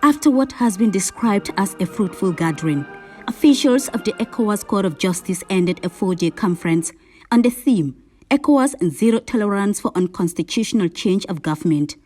After what has been described as a fruitful gathering, officials of the ECOWAS Court of Justice ended a 4-day conference on the theme, ECOWAS and Zero Tolerance for Unconstitutional Change of Government.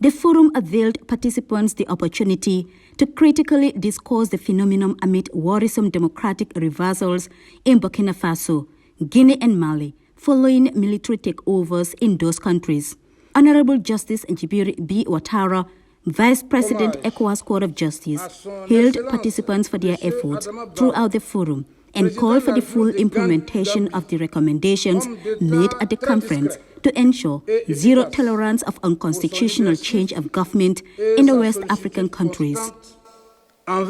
The forum availed participants the opportunity to critically discuss the phenomenon amid worrisome democratic reversals in Burkina Faso, Guinea and Mali, following military takeovers in those countries. Honorable Justice Njibiri B. Ouattara, Vice President ECOWAS Court of Justice, hailed participants for their efforts throughout the forum and called for the full implementation of the recommendations made at the conference to ensure zero tolerance of unconstitutional change of government in the West African countries. In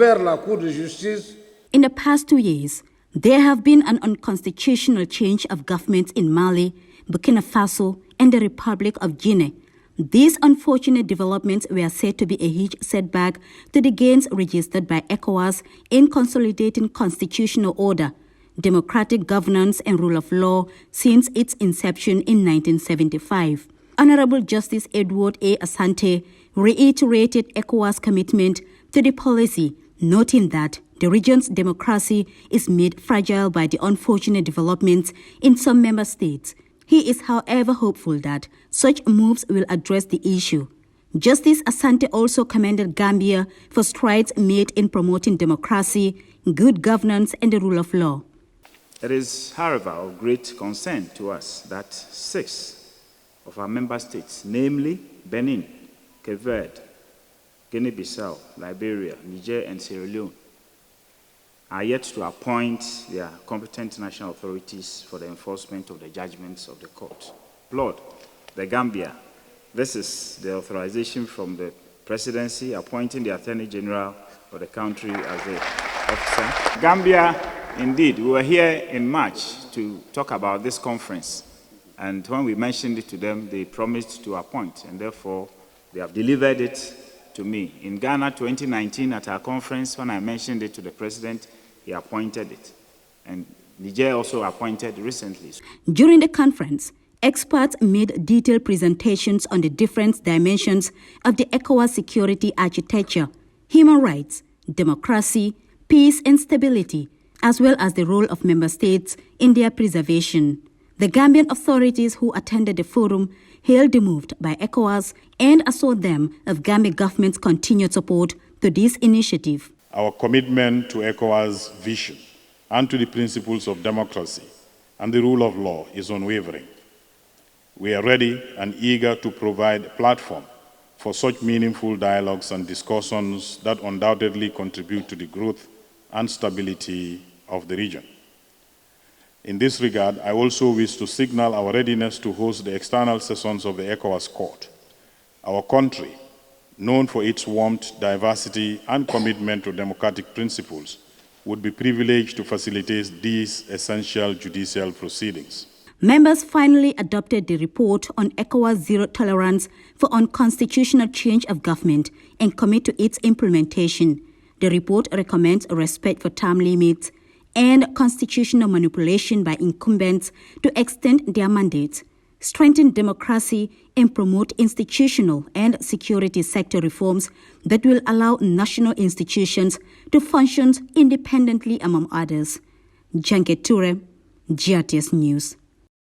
the past 2 years, there have been an unconstitutional change of government in Mali, Burkina Faso, and the Republic of Guinea. These unfortunate developments were said to be a huge setback to the gains registered by ECOWAS in consolidating constitutional order, democratic governance and rule of law since its inception in 1975. Honorable Justice Edward A. Asante reiterated ECOWAS' commitment to the policy, noting that the region's democracy is made fragile by the unfortunate developments in some member states. He is, however, hopeful that such moves will address the issue. Justice Asante also commended Gambia for strides made in promoting democracy, good governance, and the rule of law. It is, however, of great concern to us that 6 of our member states, namely Benin, Cape Verde, Guinea-Bissau, Liberia, Niger, and Sierra Leone, are yet to appoint their competent national authorities for the enforcement of the judgments of the court. Lord, the Gambia, this is the authorization from the presidency appointing the Attorney General of the country as the officer. Gambia, indeed, we were here in March to talk about this conference, and when we mentioned it to them, they promised to appoint, and therefore they have delivered it to me. In Ghana 2019 at our conference, when I mentioned it to the president, he appointed it. And Niger also appointed recently. During the conference, experts made detailed presentations on the different dimensions of the ECOWAS security architecture, human rights, democracy, peace and stability, as well as the role of member states in their preservation. The Gambian authorities who attended the forum hailed the move by ECOWAS and assured them of Gambia government's continued support to this initiative. Our commitment to ECOWAS' vision and to the principles of democracy and the rule of law is unwavering. We are ready and eager to provide a platform for such meaningful dialogues and discussions that undoubtedly contribute to the growth and stability of the region. In this regard, I also wish to signal our readiness to host the external sessions of the ECOWAS Court. Our country, known for its warmth, diversity, and commitment to democratic principles, would be privileged to facilitate these essential judicial proceedings. Members finally adopted the report on ECOWAS Zero Tolerance for Unconstitutional Change of Government and commit to its implementation. The report recommends respect for term limits and constitutional manipulation by incumbents to extend their mandates, strengthen democracy, and promote institutional and security sector reforms that will allow national institutions to function independently, among others. Janke Ture, GRTS News.